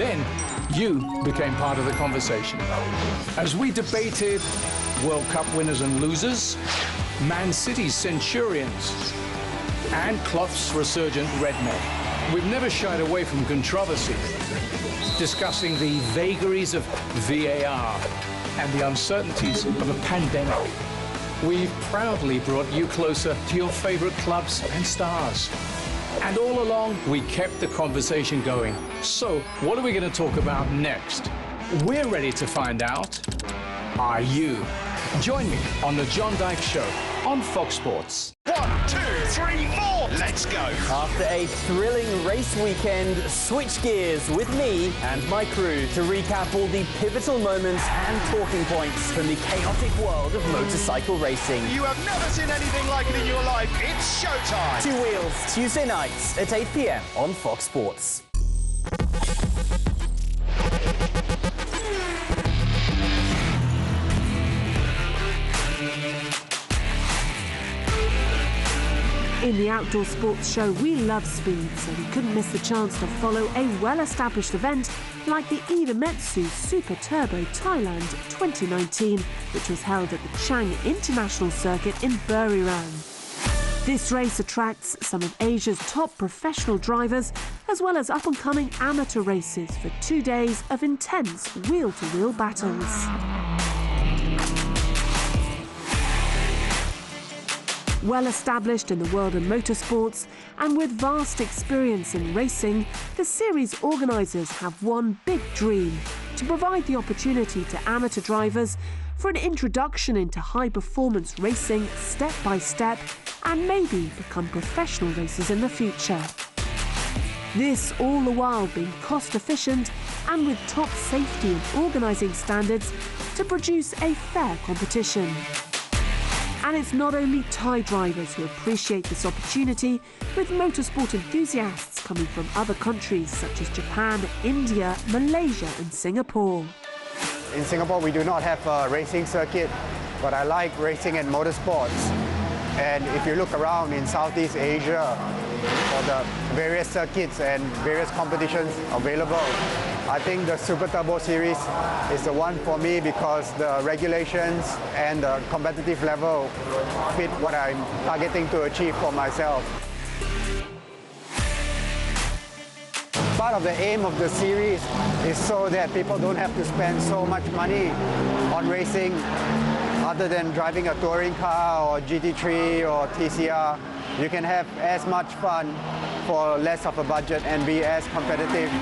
Then you became part of the conversation. As we debated World Cup winners and losers, Man City's Centurions, and Clough's resurgent red men. We've never shied away from controversy, discussing the vagaries of VAR and the uncertainties of a pandemic. We've proudly brought you closer to your favorite clubs and stars. And all along, we kept the conversation going. So, what are we going to talk about next? We're ready to find out. Are you? Join me on The John Dyke Show on Fox Sports. 1, 2, 3, 4, let's go. After a thrilling race weekend, switch gears with me and my crew to recap all the pivotal moments and talking points from the chaotic world of motorcycle racing. You have never seen anything like it in your life. It's showtime. Two Wheels, Tuesday nights at 8 p.m. on Fox Sports. In the outdoor sports show, we love speed, so we couldn't miss the chance to follow a well-established event like the Idemitsu Super Turbo Thailand 2019, which was held at the Chang International Circuit in Buriram. This race attracts some of Asia's top professional drivers, as well as up-and-coming amateur races for 2 days of intense wheel-to-wheel battles. Well established in the world of motorsports and with vast experience in racing, the series organisers have one big dream: to provide the opportunity to amateur drivers for an introduction into high-performance racing step by step and maybe become professional racers in the future. This all the while being cost-efficient and with top safety and organising standards to produce a fair competition. And it's not only Thai drivers who appreciate this opportunity, with motorsport enthusiasts coming from other countries such as Japan, India, Malaysia and Singapore. In Singapore, we do not have a racing circuit, but I like racing and motorsports. And if you look around in Southeast Asia, for the various circuits and various competitions available, I think the Super Turbo Series is the one for me because the regulations and the competitive level fit what I'm targeting to achieve for myself. Part of the aim of the series is so that people don't have to spend so much money on racing other than driving a touring car or GT3 or TCR. You can have as much fun for less of a budget and be as competitive.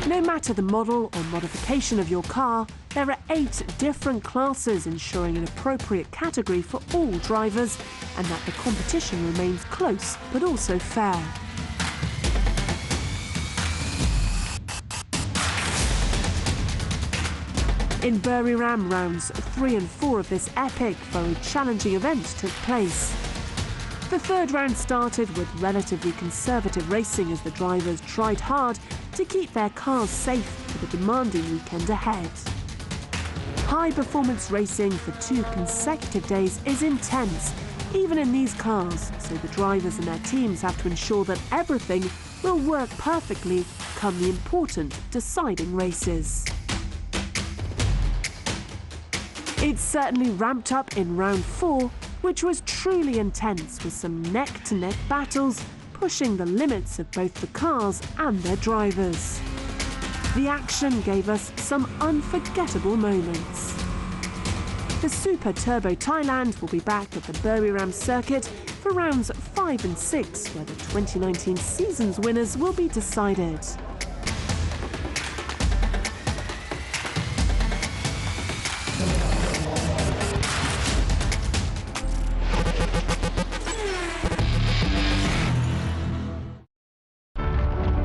No matter the model or modification of your car, there are 8 different classes ensuring an appropriate category for all drivers and that the competition remains close but also fair. In Buriram, rounds 3 and 4 of this epic, very challenging event took place. The third round started with relatively conservative racing as the drivers tried hard to keep their cars safe for the demanding weekend ahead. High-performance racing for 2 consecutive days is intense, even in these cars, so the drivers and their teams have to ensure that everything will work perfectly come the important deciding races. It certainly ramped up in round 4, which was truly intense with some neck-to-neck battles, pushing the limits of both the cars and their drivers. The action gave us some unforgettable moments. The Super Turbo Thailand will be back at the Buriram circuit for rounds 5 and 6, where the 2019 season's winners will be decided.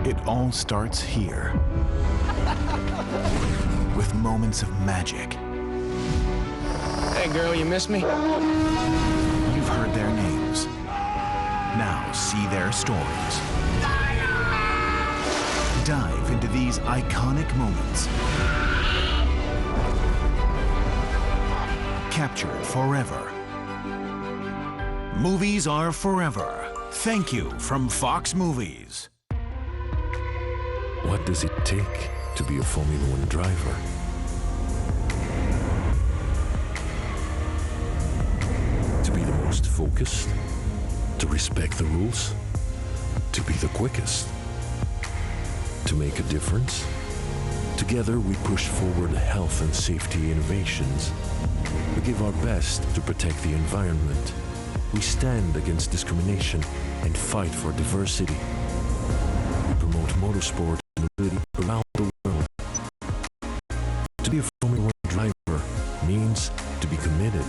It all starts here, with moments of magic. Hey girl, you miss me? You've heard their names. Now see their stories. Dive into these iconic moments. Captured forever. Movies are forever. Thank you from Fox Movies. What does it take to be a Formula One driver? To be the most focused, to respect the rules, to be the quickest, to make a difference. Together we push forward health and safety innovations. We give our best to protect the environment. We stand against discrimination and fight for diversity. We promote motorsport and mobility around the world. To be a Formula One driver means to be committed.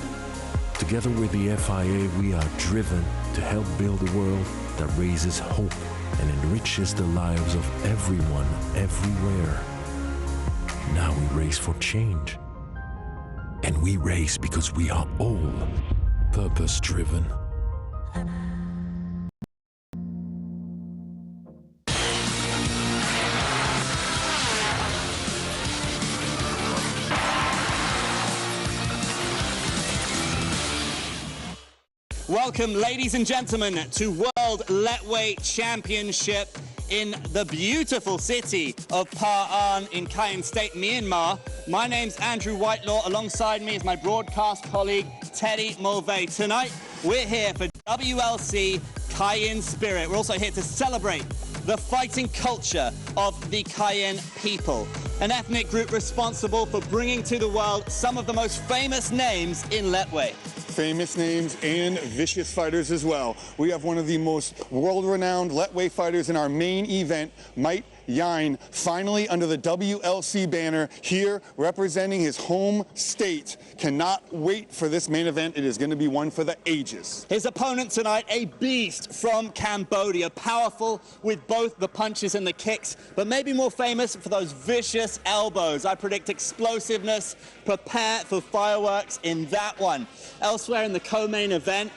Together with the FIA, we are driven to help build a world that raises hope and enriches the lives of everyone, everywhere. Now we race for change. And we race because we are all purpose-driven. Welcome, ladies and gentlemen, to World Letweight Championship in the beautiful city of Pa An in Cayenne State, Myanmar. My name's Andrew Whitelaw. Alongside me is my broadcast colleague, Teddy Mulvey. Tonight, we're here for WLC Cayenne Spirit. We're also here to celebrate the fighting culture of the Cayenne people, an ethnic group responsible for bringing to the world some of the most famous names in Letway. Famous names and vicious fighters as well. We have one of the most world-renowned Letway fighters in our main event, Mike Yine, finally under the WLC banner here representing his home state. Cannot wait for this main event. It is going to be one for the ages. His opponent tonight, a beast from Cambodia, powerful with both the punches and the kicks, but maybe more famous for those vicious elbows. I predict explosiveness. Prepare for fireworks in that one. Elsewhere in the co-main event,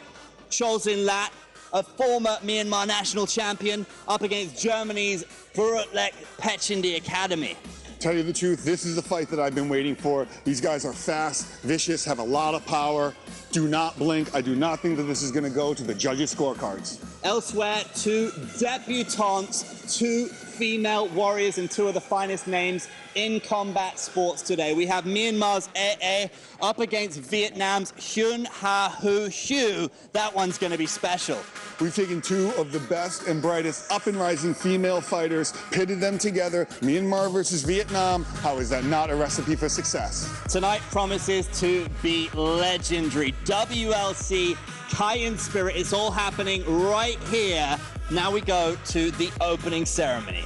Cholsin Lat, a former Myanmar national champion, up against Germany's Brutlek Pechindi Academy. Tell you the truth, this is the fight that I've been waiting for. These guys are fast, vicious, have a lot of power. Do not blink. I do not think that this is going to go to the judges' scorecards. Elsewhere, two debutantes, two female warriors, and two of the finest names in combat sports today. We have Myanmar's AA up against Vietnam's Hyun Ha Hu Hugh. That one's going to be special. We've taken two of the best and brightest up-and-rising female fighters, pitted them together, Myanmar versus Vietnam. How is that not a recipe for success? Tonight promises to be legendary. WLC Cayenne Spirit is all happening right here. Now we go to the opening ceremony.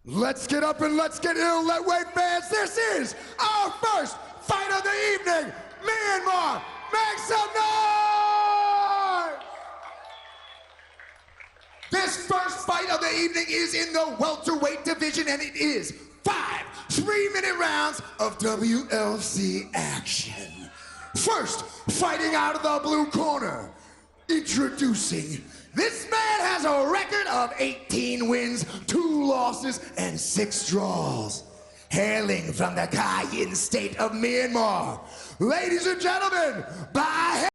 Let's get up and let's get ill, Letway fans. This is our first fight of the evening. Myanmar, make some noise! This first fight of the evening is in the welterweight division, and it is 5 3-minute rounds of WLC action. First, fighting out of the blue corner, introducing, this man has a record of 18 wins, 2 losses, and 6 draws. Hailing from the Cayenne state of Myanmar, ladies and gentlemen, by